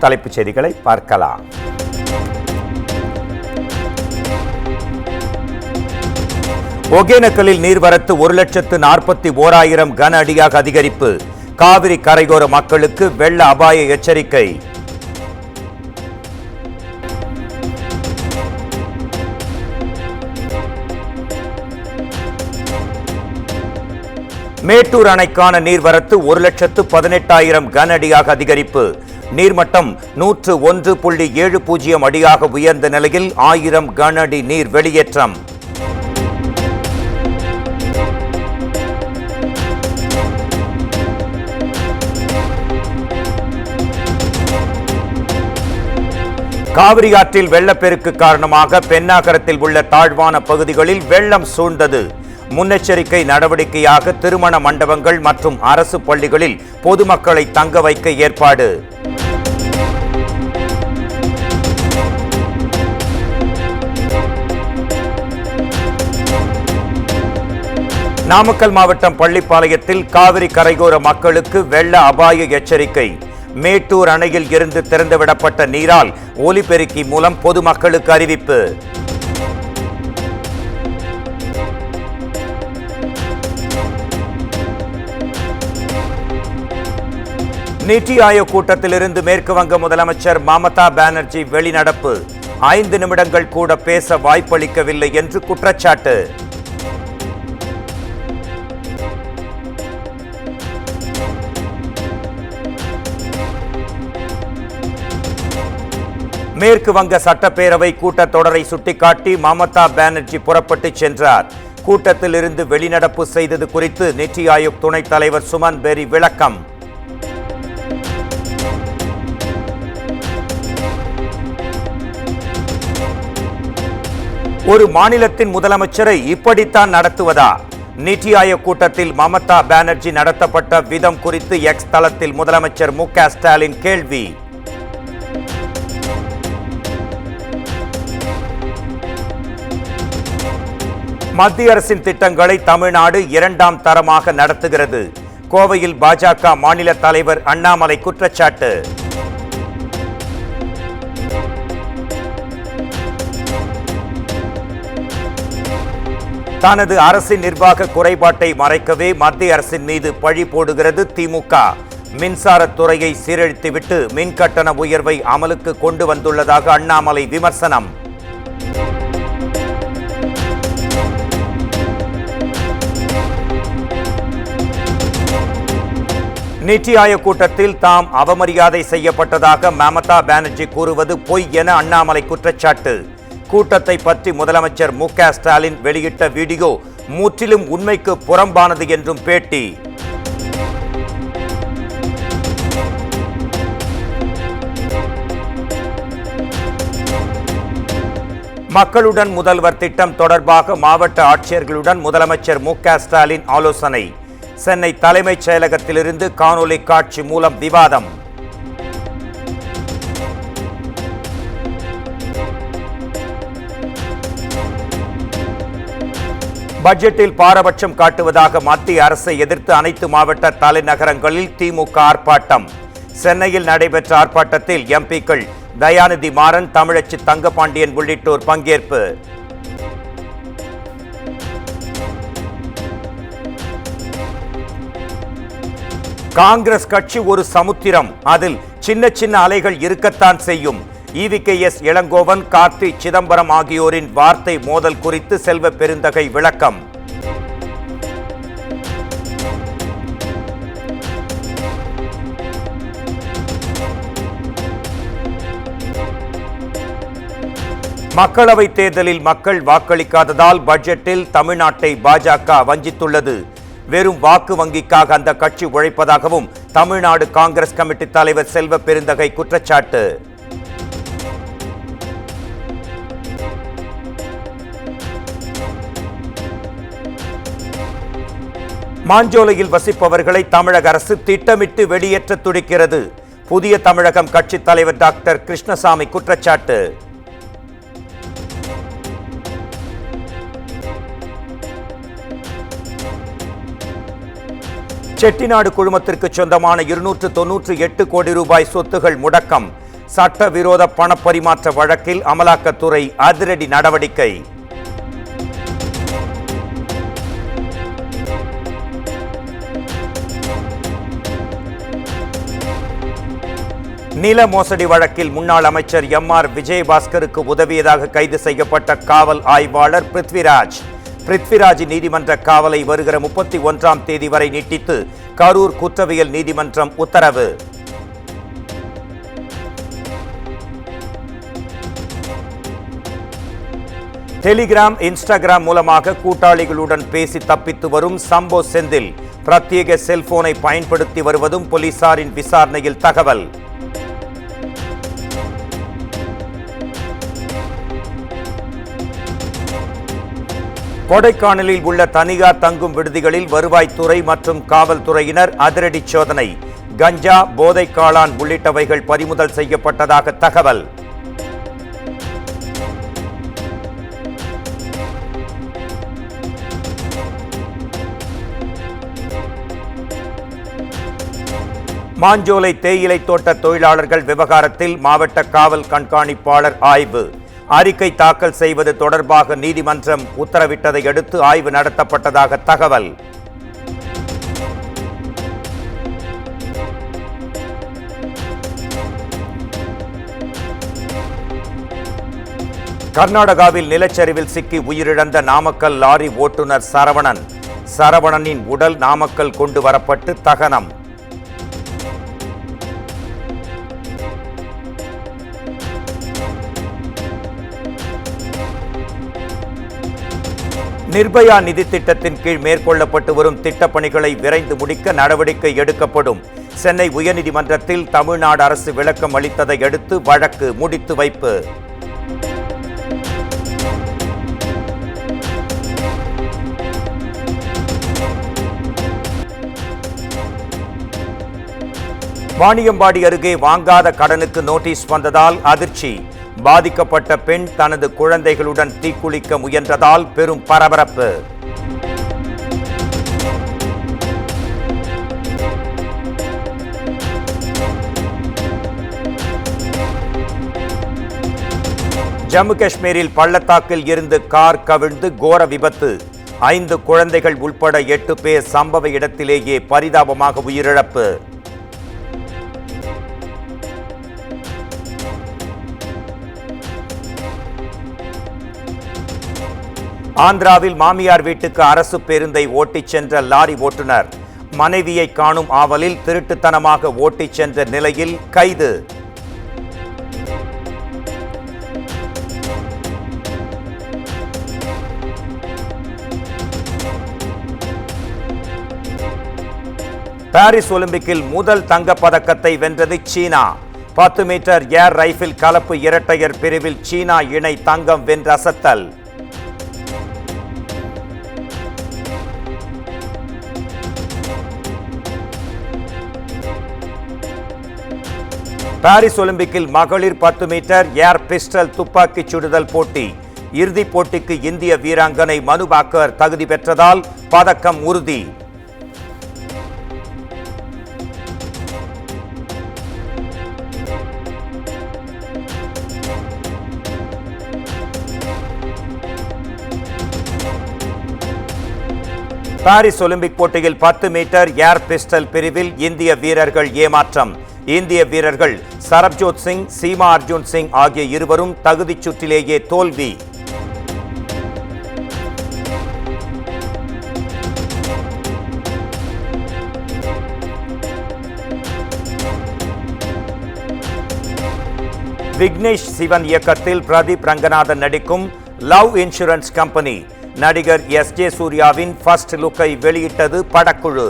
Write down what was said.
தலைப்புச் செய்திகளை பார்க்கலாம். ஒகேனக்கலில் நீர்வரத்து 1,41,000 கன அடியாக அதிகரிப்பு. காவிரி கரையோர மக்களுக்கு வெள்ள அபாய எச்சரிக்கை. மேட்டூர் அணைக்கான நீர்வரத்து 1,18,000 கன அடியாக அதிகரிப்பு. நீர்மட்டம் 101.70 அடியாக உயர்ந்த நிலையில் 1000 கன அடி நீர் வெளியேற்றம். காவிரி ஆற்றில் வெள்ளப்பெருக்கு காரணமாக பென்னாகரத்தில் உள்ள தாழ்வான பகுதிகளில் வெள்ளம் சூழ்ந்தது. முன்னெச்சரிக்கை நடவடிக்கையாக திருமண மண்டபங்கள் மற்றும் அரசு பள்ளிகளில் பொதுமக்களை தங்க வைக்க ஏற்பாடு. நாமக்கல் மாவட்டம் பள்ளிப்பாளையத்தில் காவிரி கரையோர மக்களுக்கு வெள்ள அபாய எச்சரிக்கை. மேட்டூர் அணையில் இருந்து திறந்துவிடப்பட்ட நீரால் ஒலிபெருக்கி மூலம் பொதுமக்களுக்கு அறிவிப்பு. நிதி ஆயோக் கூட்டத்திலிருந்து மேற்கு வங்க முதலமைச்சர் மமதா பானர்ஜி வெளிநடப்பு. 5 நிமிடங்கள் கூட பேச வாய்ப்பளிக்கவில்லை என்று குற்றச்சாட்டு. மேற்கு வங்க சட்டப்பேரவை கூட்டத்தொடரை சுட்டிக்காட்டி மமதா பானர்ஜி புறப்பட்டு சென்றார். கூட்டத்தில் இருந்து வெளிநடப்பு செய்தது குறித்து நிதி ஆயோக் துணைத் தலைவர் சுமன் பெரி விளக்கம். ஒரு மாநிலத்தின் முதலமைச்சரை இப்படித்தான் நடத்துவதா? நிதி ஆயோக் கூட்டத்தில் மமதா பானர்ஜி நடத்தப்பட்ட விதம் குறித்து எக்ஸ் தளத்தில் முதலமைச்சர் மு.க. ஸ்டாலின் கேள்வி. மத்திய அரசின் திட்டங்களை தமிழ்நாடு 2ஆம் தரமாக நடத்துகிறது. கோவையில் பாஜக மாநில தலைவர் அண்ணாமலை குற்றச்சாட்டு. தனது அரசின் நிர்வாக குறைபாட்டை மறைக்கவே மத்திய அரசின் மீது பழி போடுகிறது திமுக. மின்சாரத்துறையை சீரழித்துவிட்டு மின்கட்டண உயர்வை அமலுக்கு கொண்டு வந்துள்ளதாக அண்ணாமலை விமர்சனம். நிதி ஆயோக் கூட்டத்தில் தாம் அவமரியாதை செய்யப்பட்டதாக மமதா பானர்ஜி கூறுவது பொய் என அண்ணாமலை குற்றச்சாட்டு. கூட்டத்தை பற்றி முதலமைச்சர் மு.க. ஸ்டாலின் வெளியிட்ட வீடியோ முற்றிலும் உண்மைக்கு புறம்பானது என்றும் பேட்டி. மக்களுடன் முதல்வர் திட்டம் தொடர்பாக மாவட்ட ஆட்சியர்களுடன் முதலமைச்சர் மு.க. ஸ்டாலின் ஆலோசனை. சென்னை தலைமைச் செயலகத்திலிருந்து காணொலி காட்சி மூலம் விவாதம். பட்ஜெட்டில் பாரபட்சம் காட்டுவதாக மத்திய அரசை எதிர்த்து அனைத்து மாவட்ட தலைநகரங்களில் திமுக ஆர்ப்பாட்டம். சென்னையில் நடைபெற்ற ஆர்ப்பாட்டத்தில் எம்பிக்கள் தயாநிதி மாறன், தமிழச்சி தங்கபாண்டியன் உள்ளிட்டோர் பங்கேற்பு. காங்கிரஸ் கட்சி ஒரு சமுத்திரம், அதில் சின்ன சின்ன அலைகள் இருக்கத்தான் செய்யும். ஈவிகேஎஸ் இளங்கோவன், கார்த்தி சிதம்பரம் ஆகியோரின் வார்த்தை மோதல் குறித்து செல்வ பெருந்தகை விளக்கம். மக்களவைத் தேர்தலில் மக்கள் வாக்களிக்காததால் பட்ஜெட்டில் தமிழ்நாட்டை பாஜக வஞ்சித்துள்ளது. வெறும் வாக்கு வங்கிக்காக அந்த கட்சி உழைப்பதாகவும் தமிழ்நாடு காங்கிரஸ் கமிட்டி தலைவர் செல்வ பெருந்தகை குற்றச்சாட்டு. மாஞ்சோலையில் வசிப்பவர்களை தமிழக அரசு திட்டமிட்டு வெளியேற்ற துடிக்கிறது. புதிய தமிழகம் கட்சி தலைவர் டாக்டர் கிருஷ்ணசாமி குற்றச்சாட்டு. செட்டிநாடு குழுமத்திற்கு சொந்தமான 298 கோடி ரூபாய் சொத்துகள் முடக்கம். சட்டவிரோத பணப்பரிமாற்ற வழக்கில் அமலாக்கத்துறை அதிரடி நடவடிக்கை. நில மோசடி வழக்கில் முன்னாள் அமைச்சர் எம்.ஆர். விஜயபாஸ்கருக்கு உதவியதாக கைது செய்யப்பட்ட காவல் ஆய்வாளர் பிருத்விராஜ் நீதிமன்ற காவலை வருகிற 31ஆம் தேதி வரை நீட்டித்து கரூர் குற்றவியல் நீதிமன்றம் உத்தரவு. டெலிகிராம், இன்ஸ்டாகிராம் மூலமாக கூட்டாளிகளுடன் பேசி தப்பித்து வரும் சம்போ செந்தில் பிரத்யேக செல்போனை பயன்படுத்தி வருவதும் போலீசாரின் விசாரணையில் தகவல். கொடைக்கானலில் உள்ள தனியார் தங்கும் விடுதிகளில் வருவாய்த்துறை மற்றும் காவல்துறையினர் அதிரடி சோதனை. கஞ்சா, போதை காளான் உள்ளிட்டவைகள் பறிமுதல் செய்யப்பட்டதாக தகவல். மாஞ்சோலை தேயிலை தோட்ட தொழிலாளர்கள் விவகாரத்தில் மாவட்ட காவல் கண்காணிப்பாளர் ஆய்வு. அறிக்கை தாக்கல் செய்வது தொடர்பாக நீதிமன்றம் உத்தரவிட்டதை அடுத்து ஆய்வு நடத்தப்பட்டதாக தகவல். கர்நாடகாவில் நிலச்சரிவில் சிக்கி உயிரிழந்த நாமக்கல் லாரி ஓட்டுநர் சரவணனின் உடல் நாமக்கல் கொண்டு வரப்பட்டு தகனம். நிர்பயா நிதி திட்டத்தின் கீழ் மேற்கொள்ளப்பட்டு வரும் திட்டப்பணிகளை விரைந்து முடிக்க நடவடிக்கை எடுக்கப்படும். சென்னை உயர்நீதிமன்றத்தில் தமிழ்நாடு அரசு விளக்கம் அளித்ததை அடுத்து வழக்கு முடித்து வைப்பு. வாணியம்பாடி அருகே வாங்காத கடனுக்கு நோட்டீஸ் வந்ததால் அதிர்ச்சி. பாதிக்கப்பட்ட பெண் தனது குழந்தைகளுடன் தீக்குளிக்க முயன்றதால் பெரும் பரபரப்பு. ஜம்மு காஷ்மீரில் பள்ளத்தாக்கில் இருந்து கார் கவிழ்ந்து கோர விபத்து. 5 குழந்தைகள் உட்பட 8 பேர் சம்பவ இடத்திலேயே பரிதாபமாக உயிரிழப்பு. ஆந்திராவில் மாமியார் வீட்டுக்கு அரசு பேருந்தை ஓட்டிச் சென்ற லாரி ஓட்டுநர் மனைவியை காணும் ஆவலில் திருட்டுத்தனமாக ஓட்டிச் சென்ற நிலையில் கைது. பாரிஸ் ஒலிம்பிக்கில் முதல் தங்கப்பதக்கத்தை வென்றது சீனா. 10 மீட்டர் ஏர் ரைபிள் கலப்பு இரட்டையர் பிரிவில் சீனா இணை தங்கம் வென்ற அசத்தல். பாரிஸ் ஒலிம்பிக்கில் மகளிர் 10 மீட்டர் ஏர் பிஸ்டல் துப்பாக்கிச் சுடுதல் போட்டி. இறுதிப் போட்டிக்கு இந்திய வீராங்கனை மனு பாக்கர் தகுதி பெற்றதால் பதக்கம் உறுதி. பாரிஸ் ஒலிம்பிக் போட்டியில் 10 மீட்டர் ஏர் பிஸ்டல் பிரிவில் இந்திய வீரர்கள் ஏமாற்றம். இந்திய வீரர்கள் சரப்ஜோத் சிங், சீமா அர்ஜுன் சிங் ஆகிய இருவரும் தகுதிச் சுற்றிலேயே தோல்வி. விக்னேஷ் சிவன் இயக்கத்தில் பிரதீப் ரங்கநாதன் நடிக்கும் லவ் இன்சூரன்ஸ் கம்பெனி நடிகர் எஸ்.ஜே. சூர்யாவின் ஃபர்ஸ்ட் லுக்கை வெளியிட்டது படக்குழு.